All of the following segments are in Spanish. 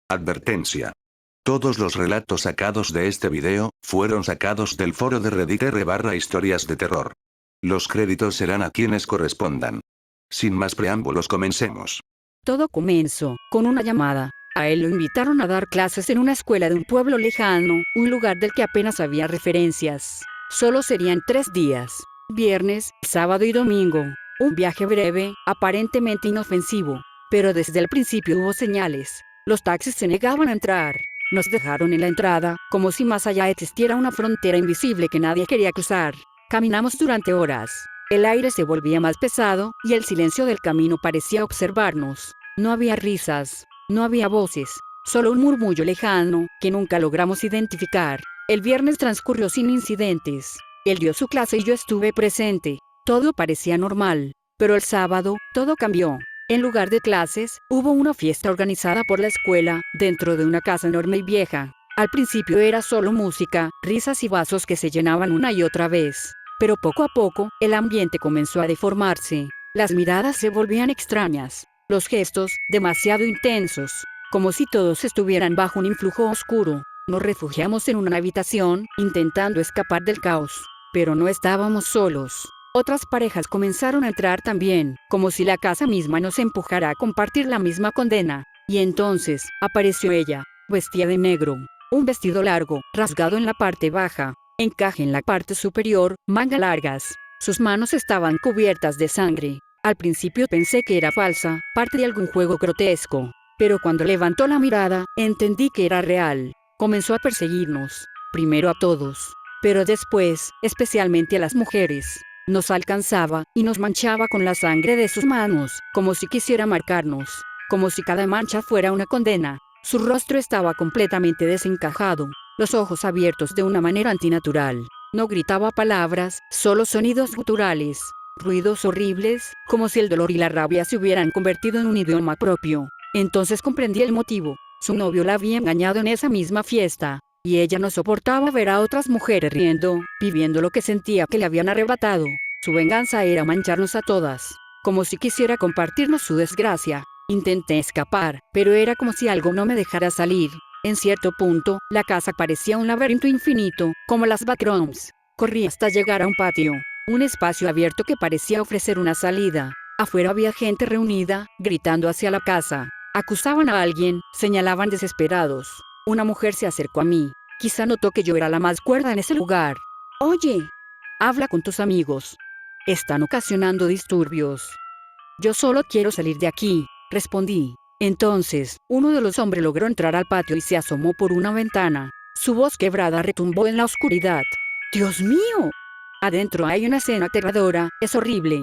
Advertencia. Todos los relatos sacados de este video, fueron sacados del foro de Reddit r/historias de terror. Los créditos serán a quienes correspondan. Sin más preámbulos, comencemos. Todo comenzó con una llamada. A él lo invitaron a dar clases en una escuela de un pueblo lejano, un lugar del que apenas había referencias. Solo serían 3 días: viernes, sábado y domingo. Un viaje breve, aparentemente inofensivo. Pero desde el principio hubo señales. Los taxis se negaban a entrar. Nos dejaron en la entrada, como si más allá existiera una frontera invisible que nadie quería cruzar. Caminamos durante horas. El aire se volvía más pesado, y el silencio del camino parecía observarnos. No había risas, no había voces, solo un murmullo lejano, que nunca logramos identificar. El viernes transcurrió sin incidentes. Él dio su clase y yo estuve presente. Todo parecía normal. Pero el sábado, todo cambió. En lugar de clases, hubo una fiesta organizada por la escuela, dentro de una casa enorme y vieja. Al principio era solo música, risas y vasos que se llenaban una y otra vez. Pero poco a poco, el ambiente comenzó a deformarse. Las miradas se volvían extrañas. Los gestos, demasiado intensos. Como si todos estuvieran bajo un influjo oscuro. Nos refugiamos en una habitación, intentando escapar del caos. Pero no estábamos solos. Otras parejas comenzaron a entrar también, como si la casa misma nos empujara a compartir la misma condena. Y entonces, apareció ella, vestida de negro. Un vestido largo, rasgado en la parte baja, encaje en la parte superior, mangas largas. Sus manos estaban cubiertas de sangre. Al principio pensé que era falsa, parte de algún juego grotesco. Pero cuando levantó la mirada, entendí que era real. Comenzó a perseguirnos, primero a todos, pero después, especialmente a las mujeres. Nos alcanzaba, y nos manchaba con la sangre de sus manos, como si quisiera marcarnos, como si cada mancha fuera una condena. Su rostro estaba completamente desencajado, los ojos abiertos de una manera antinatural. No gritaba palabras, solo sonidos guturales, ruidos horribles, como si el dolor y la rabia se hubieran convertido en un idioma propio. Entonces comprendí el motivo. Su novio la había engañado en esa misma fiesta. Y ella no soportaba ver a otras mujeres riendo, viviendo lo que sentía que le habían arrebatado. Su venganza era mancharnos a todas, como si quisiera compartirnos su desgracia. Intenté escapar, pero era como si algo no me dejara salir. En cierto punto, la casa parecía un laberinto infinito, como las backrooms. Corrí hasta llegar a un patio, un espacio abierto que parecía ofrecer una salida. Afuera había gente reunida, gritando hacia la casa. Acusaban a alguien, señalaban desesperados. Una mujer se acercó a mí. Quizá notó que yo era la más cuerda en ese lugar. Oye, habla con tus amigos. Están ocasionando disturbios. Yo solo quiero salir de aquí, respondí. Entonces, uno de los hombres logró entrar al patio y se asomó por una ventana. Su voz quebrada retumbó en la oscuridad. ¡Dios mío! Adentro hay una escena aterradora, es horrible.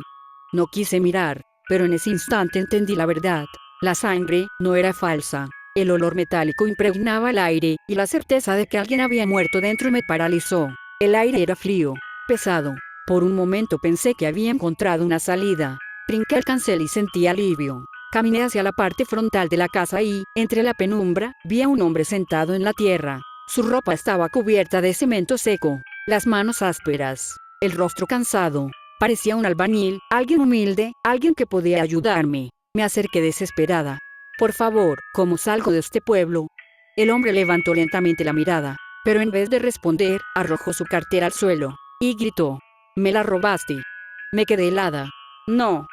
No quise mirar, pero en ese instante entendí la verdad. La sangre no era falsa. El olor metálico impregnaba el aire, y la certeza de que alguien había muerto dentro me paralizó. El aire era frío, pesado. Por un momento pensé que había encontrado una salida. Brinqué al cancel y sentí alivio. Caminé hacia la parte frontal de la casa y, entre la penumbra, vi a un hombre sentado en la tierra. Su ropa estaba cubierta de cemento seco, las manos ásperas, el rostro cansado. Parecía un albañil, alguien humilde, alguien que podía ayudarme. Me acerqué desesperada. Por favor, ¿cómo salgo de este pueblo? El hombre levantó lentamente la mirada, pero en vez de responder, arrojó su cartera al suelo, y gritó. «Me la robaste». Me quedé helada. «No.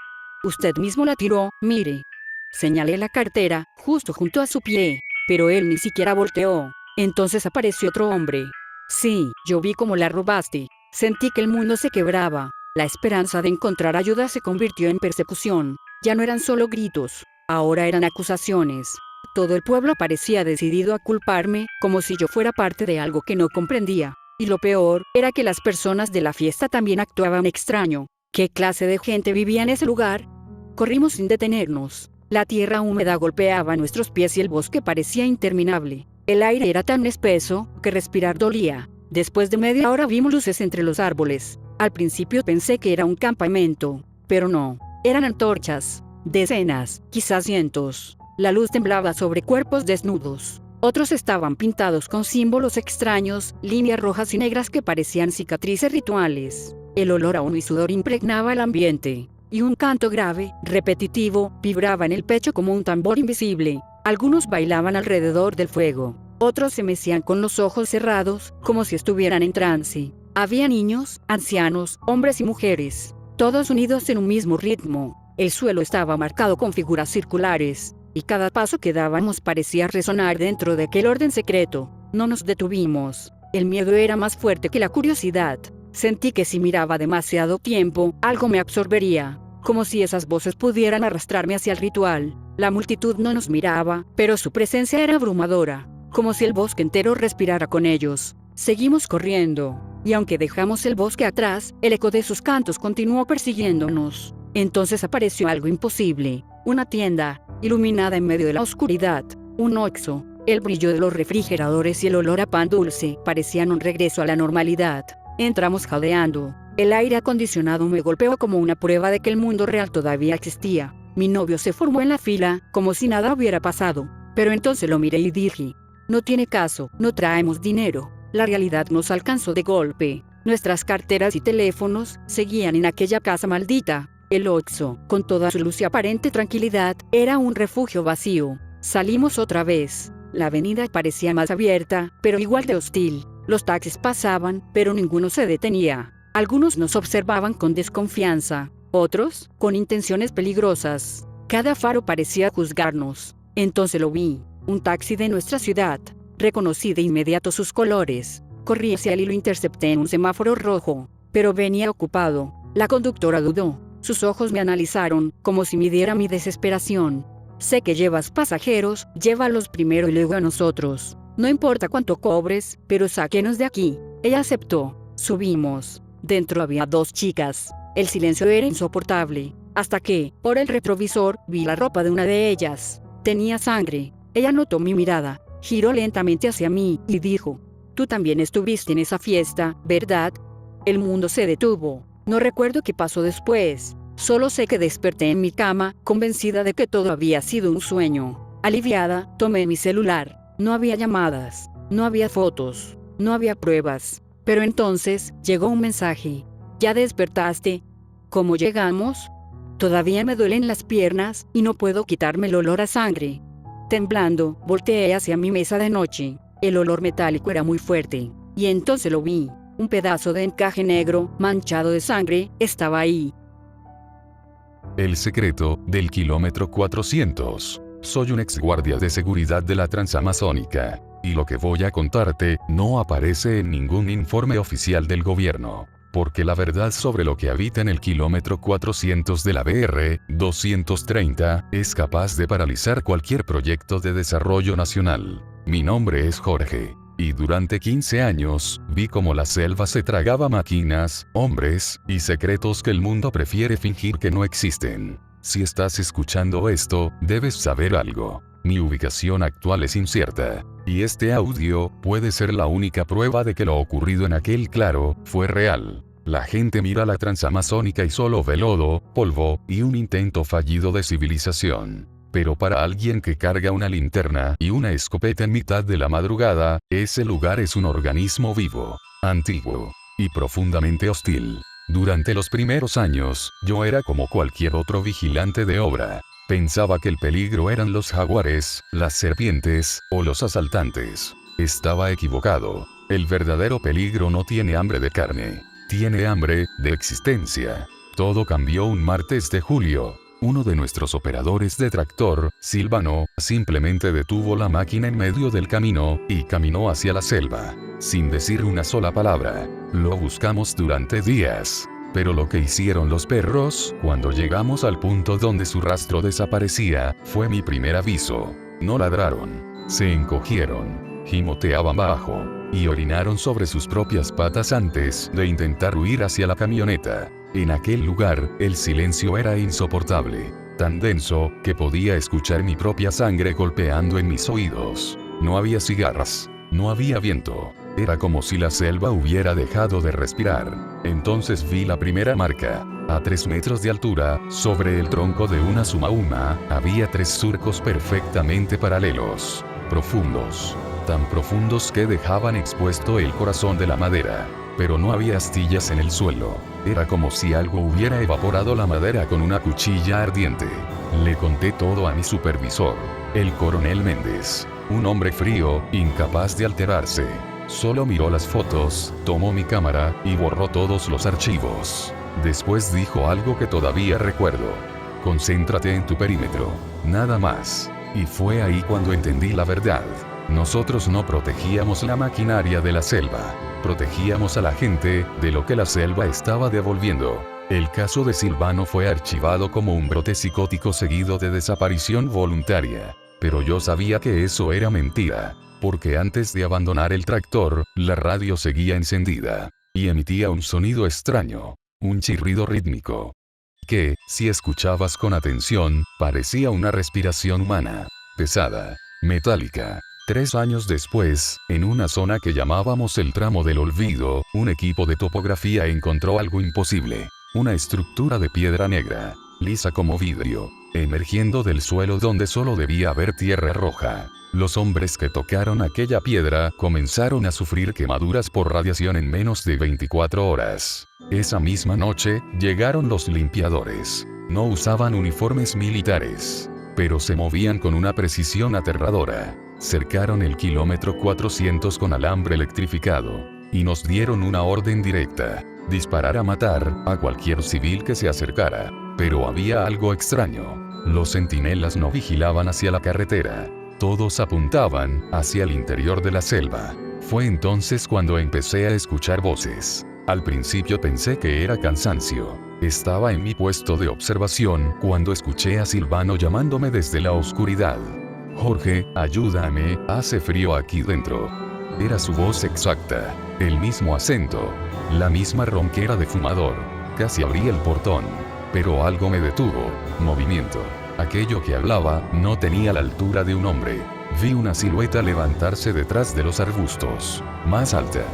Usted mismo la tiró, mire». Señalé la cartera, justo junto a su pie, pero él ni siquiera volteó. Entonces apareció otro hombre. «Sí, yo vi cómo la robaste». Sentí que el mundo se quebraba. La esperanza de encontrar ayuda se convirtió en persecución. Ya no eran solo gritos. Ahora eran acusaciones. Todo el pueblo parecía decidido a culparme, como si yo fuera parte de algo que no comprendía. Y lo peor, era que las personas de la fiesta también actuaban extraño. ¿Qué clase de gente vivía en ese lugar? Corrimos sin detenernos. La tierra húmeda golpeaba nuestros pies y el bosque parecía interminable. El aire era tan espeso, que respirar dolía. Después de media hora vimos luces entre los árboles. Al principio pensé que era un campamento, pero no. Eran antorchas. Decenas, quizás cientos. La luz temblaba sobre cuerpos desnudos. Otros estaban pintados con símbolos extraños, líneas rojas y negras que parecían cicatrices rituales. El olor a humo y sudor impregnaba el ambiente. Y un canto grave, repetitivo, vibraba en el pecho como un tambor invisible. Algunos bailaban alrededor del fuego. Otros se mecían con los ojos cerrados, como si estuvieran en trance. Había niños, ancianos, hombres y mujeres, todos unidos en un mismo ritmo. El suelo estaba marcado con figuras circulares, y cada paso que dábamos parecía resonar dentro de aquel orden secreto. No nos detuvimos. El miedo era más fuerte que la curiosidad. Sentí que si miraba demasiado tiempo, algo me absorbería, como si esas voces pudieran arrastrarme hacia el ritual. La multitud no nos miraba, pero su presencia era abrumadora, como si el bosque entero respirara con ellos. Seguimos corriendo, y aunque dejamos el bosque atrás, el eco de sus cantos continuó persiguiéndonos. Entonces apareció algo imposible, una tienda, iluminada en medio de la oscuridad, un Oxxo. El brillo de los refrigeradores y el olor a pan dulce parecían un regreso a la normalidad. Entramos jadeando. El aire acondicionado me golpeó como una prueba de que el mundo real todavía existía. Mi novio se formó en la fila, como si nada hubiera pasado. Pero entonces lo miré y dije, no tiene caso, no traemos dinero. La realidad nos alcanzó de golpe. Nuestras carteras y teléfonos seguían en aquella casa maldita. El Oxxo, con toda su luz y aparente tranquilidad, era un refugio vacío. Salimos otra vez. La avenida parecía más abierta, pero igual de hostil. Los taxis pasaban, pero ninguno se detenía. Algunos nos observaban con desconfianza, otros, con intenciones peligrosas. Cada faro parecía juzgarnos. Entonces lo vi, un taxi de nuestra ciudad. Reconocí de inmediato sus colores. Corrí hacia él y lo intercepté en un semáforo rojo, pero venía ocupado. La conductora dudó. Sus ojos me analizaron, como si midiera mi desesperación. Sé que llevas pasajeros, llévalos primero y luego a nosotros. No importa cuánto cobres, pero sáquenos de aquí. Ella aceptó. Subimos. Dentro había 2 chicas. El silencio era insoportable, hasta que, por el retrovisor, vi la ropa de una de ellas. Tenía sangre. Ella notó mi mirada, giró lentamente hacia mí y dijo, «Tú también estuviste en esa fiesta, ¿verdad?» El mundo se detuvo. No recuerdo qué pasó después. Solo sé que desperté en mi cama, convencida de que todo había sido un sueño. Aliviada, tomé mi celular. No había llamadas, no había fotos, no había pruebas. Pero entonces, llegó un mensaje. ¿Ya despertaste? ¿Cómo llegamos? Todavía me duelen las piernas, y no puedo quitarme el olor a sangre. Temblando, volteé hacia mi mesa de noche. El olor metálico era muy fuerte. Y entonces lo vi. Un pedazo de encaje negro, manchado de sangre, estaba ahí. El secreto del kilómetro 400. Soy un ex guardia de seguridad de la Transamazónica, y lo que voy a contarte no aparece en ningún informe oficial del gobierno, porque la verdad sobre lo que habita en el kilómetro 400 de la BR 230 es capaz de paralizar cualquier proyecto de desarrollo nacional. Mi nombre es Jorge, y durante 15 años vi cómo la selva se tragaba máquinas, hombres y secretos que el mundo prefiere fingir que no existen. Si estás escuchando esto, debes saber algo. Mi ubicación actual es incierta, y este audio puede ser la única prueba de que lo ocurrido en aquel claro fue real. La gente mira la Transamazónica y solo ve lodo, polvo y un intento fallido de civilización. Pero para alguien que carga una linterna y una escopeta en mitad de la madrugada, ese lugar es un organismo vivo, antiguo y profundamente hostil. Durante los primeros años, yo era como cualquier otro vigilante de obra. Pensaba que el peligro eran los jaguares, las serpientes, o los asaltantes. Estaba equivocado. El verdadero peligro no tiene hambre de carne. Tiene hambre de existencia. Todo cambió un martes de julio. Uno de nuestros operadores de tractor, Silvano, simplemente detuvo la máquina en medio del camino, y caminó hacia la selva. Sin decir una sola palabra. Lo buscamos durante días. Pero lo que hicieron los perros, cuando llegamos al punto donde su rastro desaparecía, fue mi primer aviso. No ladraron. Se encogieron. Gimoteaban bajo. Y orinaron sobre sus propias patas antes de intentar huir hacia la camioneta. En aquel lugar, el silencio era insoportable. Tan denso, que podía escuchar mi propia sangre golpeando en mis oídos. No había cigarras. No había viento. Era como si la selva hubiera dejado de respirar. Entonces vi la primera marca. A 3 metros de altura, sobre el tronco de una sumauma, había 3 surcos perfectamente paralelos. Profundos. Tan profundos que dejaban expuesto el corazón de la madera. Pero no había astillas en el suelo. Era como si algo hubiera evaporado la madera con una cuchilla ardiente. Le conté todo a mi supervisor, el coronel Méndez, un hombre frío, incapaz de alterarse. Solo miró las fotos, tomó mi cámara, y borró todos los archivos. Después dijo algo que todavía recuerdo. Concéntrate en tu perímetro. Nada más. Y fue ahí cuando entendí la verdad. Nosotros no protegíamos la maquinaria de la selva. Protegíamos a la gente de lo que la selva estaba devolviendo. El caso de Silvano fue archivado como un brote psicótico seguido de desaparición voluntaria. Pero yo sabía que eso era mentira. Porque antes de abandonar el tractor, la radio seguía encendida. Y emitía un sonido extraño. Un chirrido rítmico. Que, si escuchabas con atención, parecía una respiración humana. Pesada. Metálica. 3 años después, en una zona que llamábamos el tramo del olvido, un equipo de topografía encontró algo imposible. Una estructura de piedra negra, lisa como vidrio, emergiendo del suelo donde solo debía haber tierra roja. Los hombres que tocaron aquella piedra comenzaron a sufrir quemaduras por radiación en menos de 24 horas. Esa misma noche, llegaron los limpiadores. No usaban uniformes militares, pero se movían con una precisión aterradora. Cercaron el kilómetro 400 con alambre electrificado, y nos dieron una orden directa: disparar a matar a cualquier civil que se acercara. Pero había algo extraño. Los centinelas no vigilaban hacia la carretera. Todos apuntaban hacia el interior de la selva. Fue entonces cuando empecé a escuchar voces. Al principio pensé que era cansancio. Estaba en mi puesto de observación cuando escuché a Silvano llamándome desde la oscuridad. Jorge, ayúdame, hace frío aquí dentro. Era su voz exacta, el mismo acento, la misma ronquera de fumador. Casi abrí el portón, pero algo me detuvo. Movimiento. Aquello que hablaba no tenía la altura de un hombre. Vi una silueta levantarse detrás de los arbustos. Más alta,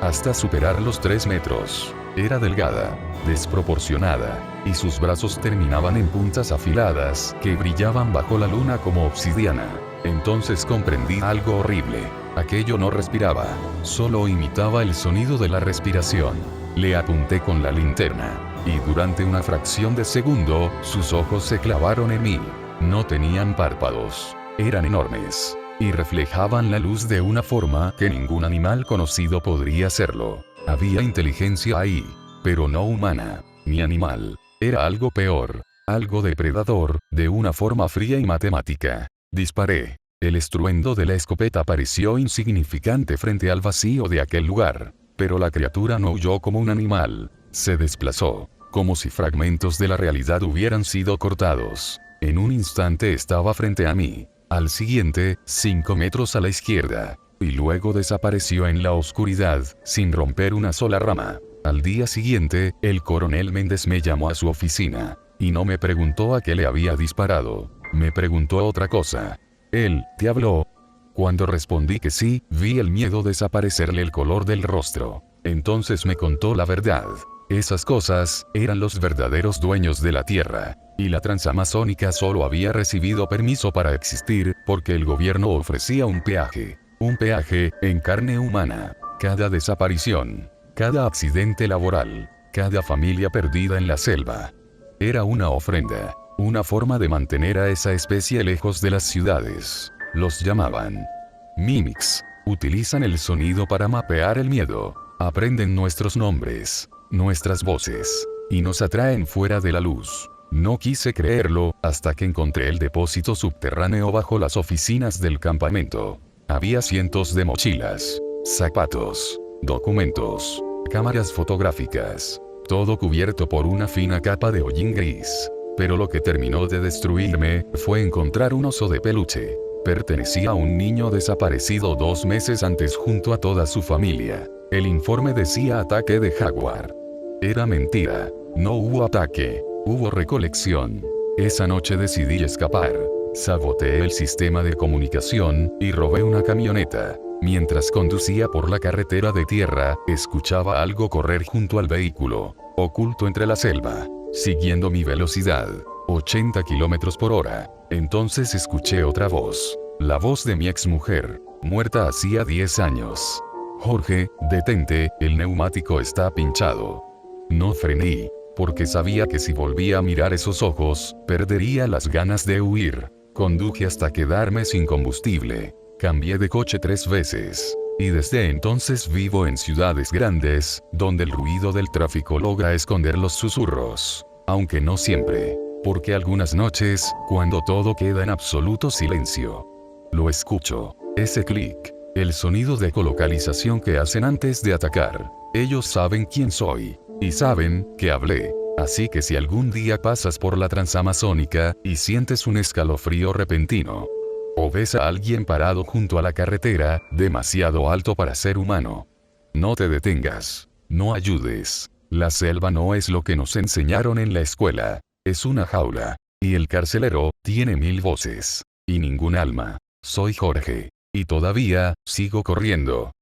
hasta superar los 3 metros. Era delgada, desproporcionada, y sus brazos terminaban en puntas afiladas que brillaban bajo la luna como obsidiana. Entonces comprendí algo horrible. Aquello no respiraba, solo imitaba el sonido de la respiración. Le apunté con la linterna, y durante una fracción de segundo, sus ojos se clavaron en mí. No tenían párpados. Eran enormes, y reflejaban la luz de una forma que ningún animal conocido podría hacerlo. Había inteligencia ahí, pero no humana, ni animal. Era algo peor, algo depredador, de una forma fría y matemática. Disparé. El estruendo de la escopeta pareció insignificante frente al vacío de aquel lugar, pero la criatura no huyó como un animal. Se desplazó, como si fragmentos de la realidad hubieran sido cortados. En un instante estaba frente a mí. Al siguiente, 5 metros a la izquierda. Y luego desapareció en la oscuridad, sin romper una sola rama. Al día siguiente, el coronel Méndez me llamó a su oficina. Y no me preguntó a qué le había disparado. Me preguntó otra cosa. ¿Él te habló? Cuando respondí que sí, vi el miedo desaparecerle el color del rostro. Entonces me contó la verdad. Esas cosas eran los verdaderos dueños de la tierra. Y la transamazónica solo había recibido permiso para existir, porque el gobierno ofrecía un peaje. Un peaje en carne humana. Cada desaparición, cada accidente laboral, cada familia perdida en la selva. Era una ofrenda, una forma de mantener a esa especie lejos de las ciudades. Los llamaban mimics. Utilizan el sonido para mapear el miedo. Aprenden nuestros nombres, nuestras voces, y nos atraen fuera de la luz. No quise creerlo, hasta que encontré el depósito subterráneo bajo las oficinas del campamento. Había cientos de mochilas, zapatos, documentos, cámaras fotográficas, todo cubierto por una fina capa de hollín gris. Pero lo que terminó de destruirme fue encontrar un oso de peluche. Pertenecía a un niño desaparecido 2 meses antes junto a toda su familia. El informe decía ataque de jaguar. Era mentira. No hubo ataque, hubo recolección. Esa noche decidí escapar. Saboteé el sistema de comunicación, y robé una camioneta. Mientras conducía por la carretera de tierra, escuchaba algo correr junto al vehículo, oculto entre la selva, siguiendo mi velocidad, 80 kilómetros por hora. Entonces escuché otra voz, la voz de mi exmujer, muerta hacía 10 años. Jorge, detente, el neumático está pinchado. No frené. porque sabía que si volvía a mirar esos ojos, perdería las ganas de huir. Conduje hasta quedarme sin combustible. Cambié de coche 3 veces. Y desde entonces vivo en ciudades grandes, donde el ruido del tráfico logra esconder los susurros. Aunque no siempre. Porque algunas noches, cuando todo queda en absoluto silencio, lo escucho. Ese clic. El sonido de ecolocalización que hacen antes de atacar. Ellos saben quién soy. Y saben que hablé. Así que si algún día pasas por la Transamazónica, y sientes un escalofrío repentino, o ves a alguien parado junto a la carretera, demasiado alto para ser humano, no te detengas. No ayudes. La selva no es lo que nos enseñaron en la escuela. Es una jaula. Y el carcelero tiene 1000 voces. Y ningún alma. Soy Jorge. Y todavía, sigo corriendo.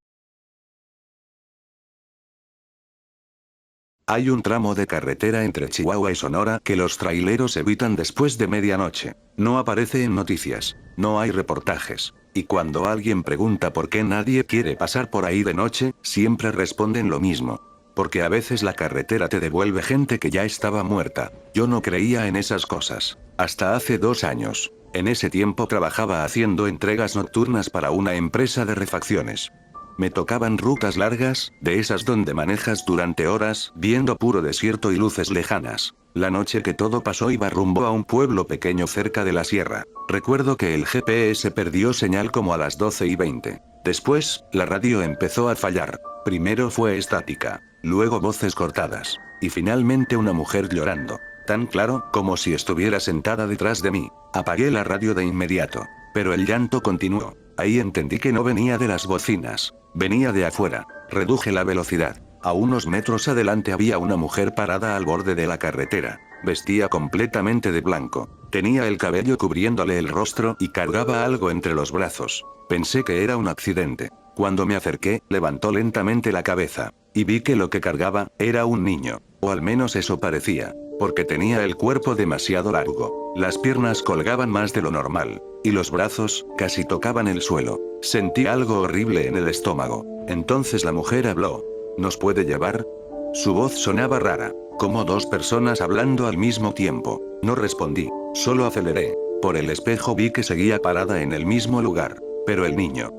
Hay un tramo de carretera entre Chihuahua y Sonora que los traileros evitan después de medianoche. No aparece en noticias. No hay reportajes. Y cuando alguien pregunta por qué nadie quiere pasar por ahí de noche, siempre responden lo mismo. Porque a veces la carretera te devuelve gente que ya estaba muerta. Yo no creía en esas cosas. Hasta hace 2 años. En ese tiempo trabajaba haciendo entregas nocturnas para una empresa de refacciones. Me tocaban rutas largas, de esas donde manejas durante horas, viendo puro desierto y luces lejanas. La noche que todo pasó iba rumbo a un pueblo pequeño cerca de la sierra. Recuerdo que el GPS perdió señal como a las 12:20. Después, la radio empezó a fallar. Primero fue estática, luego voces cortadas, y finalmente una mujer llorando. Tan claro, como si estuviera sentada detrás de mí. Apagué la radio de inmediato. Pero el llanto continuó. Ahí entendí que no venía de las bocinas. Venía de afuera. Reduje la velocidad. A unos metros adelante había una mujer parada al borde de la carretera. Vestía completamente de blanco. Tenía el cabello cubriéndole el rostro y cargaba algo entre los brazos. Pensé que era un accidente. Cuando me acerqué, levantó lentamente la cabeza. Y vi que lo que cargaba, era un niño. O al menos eso parecía. Porque tenía el cuerpo demasiado largo. Las piernas colgaban más de lo normal. Y los brazos, casi tocaban el suelo. Sentí algo horrible en el estómago. Entonces la mujer habló. ¿Nos puede llevar? Su voz sonaba rara. Como 2 personas hablando al mismo tiempo. No respondí. Solo aceleré. Por el espejo vi que seguía parada en el mismo lugar. Pero el niño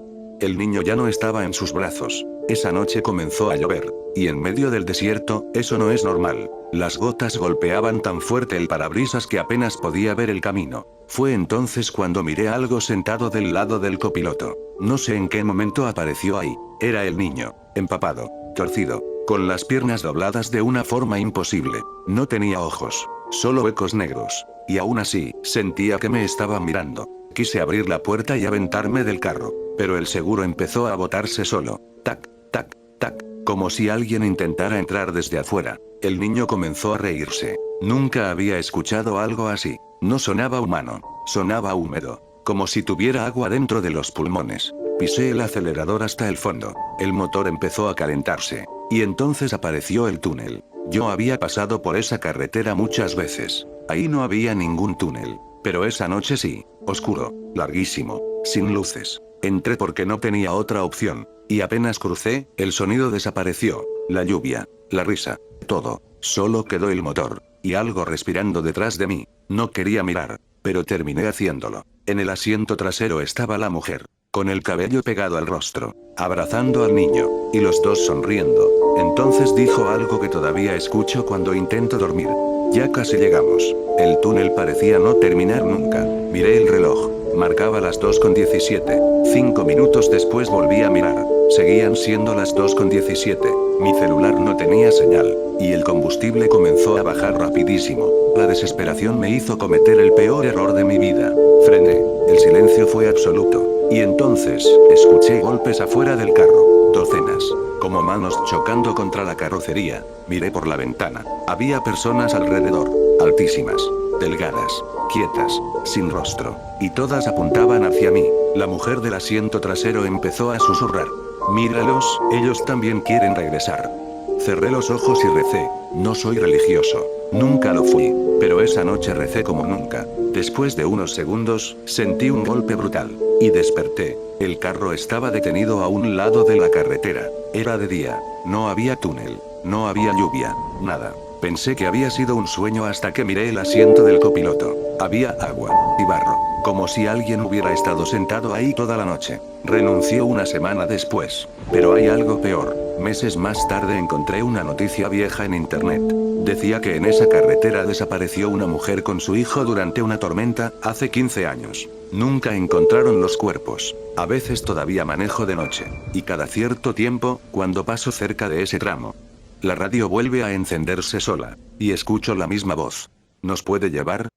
ya no estaba en sus brazos. Esa noche comenzó a llover. Y en medio del desierto, eso no es normal. Las gotas golpeaban tan fuerte el parabrisas que apenas podía ver el camino. Fue entonces cuando miré algo sentado del lado del copiloto. No sé en qué momento apareció ahí. Era el niño, empapado, torcido, con las piernas dobladas de una forma imposible. No tenía ojos, solo huecos negros. Y aún así, sentía que me estaba mirando. Quise abrir la puerta y aventarme del carro. Pero el seguro empezó a botarse solo. Tac, tac, tac. Como si alguien intentara entrar desde afuera. El niño comenzó a reírse. Nunca había escuchado algo así. No sonaba humano. Sonaba húmedo. Como si tuviera agua dentro de los pulmones. Pisé el acelerador hasta el fondo. El motor empezó a calentarse. Y entonces apareció el túnel. Yo había pasado por esa carretera muchas veces. Ahí no había ningún túnel. Pero esa noche sí. Oscuro. Larguísimo. Sin luces. Entré porque no tenía otra opción. Y apenas crucé, el sonido desapareció. La lluvia. La risa. Todo. Solo quedó el motor. Y algo respirando detrás de mí. No quería mirar. Pero terminé haciéndolo. En el asiento trasero estaba la mujer. Con el cabello pegado al rostro. Abrazando al niño. Y los dos sonriendo. Entonces dijo algo que todavía escucho cuando intento dormir. Ya casi llegamos. El túnel parecía no terminar nunca. Miré el reloj. Marcaba las 2:17. 5 minutos después volví a mirar. Seguían siendo las 2:17. Mi celular no tenía señal. Y el combustible comenzó a bajar rapidísimo. La desesperación me hizo cometer el peor error de mi vida. Frené. El silencio fue absoluto. Y entonces, escuché golpes afuera del carro. Docenas. Como manos chocando contra la carrocería. Miré por la ventana. Había personas alrededor. Altísimas. Delgadas. Quietas. Sin rostro. Y todas apuntaban hacia mí. La mujer del asiento trasero empezó a susurrar. Míralos, ellos también quieren regresar. Cerré los ojos y recé. No soy religioso. Nunca lo fui. Pero esa noche recé como nunca. Después de unos segundos, sentí un golpe brutal. Y desperté. El carro estaba detenido a un lado de la carretera. Era de día. No había túnel. No había lluvia. Nada. Pensé que había sido un sueño hasta que miré el asiento del copiloto. Había agua y barro, como si alguien hubiera estado sentado ahí toda la noche. Renunció una semana después. Pero hay algo peor. Meses más tarde encontré una noticia vieja en internet. Decía que en esa carretera desapareció una mujer con su hijo durante una tormenta, hace 15 años. Nunca encontraron los cuerpos. A veces todavía manejo de noche. Y cada cierto tiempo, cuando paso cerca de ese tramo, la radio vuelve a encenderse sola. Y escucho la misma voz. ¿Nos puede llevar?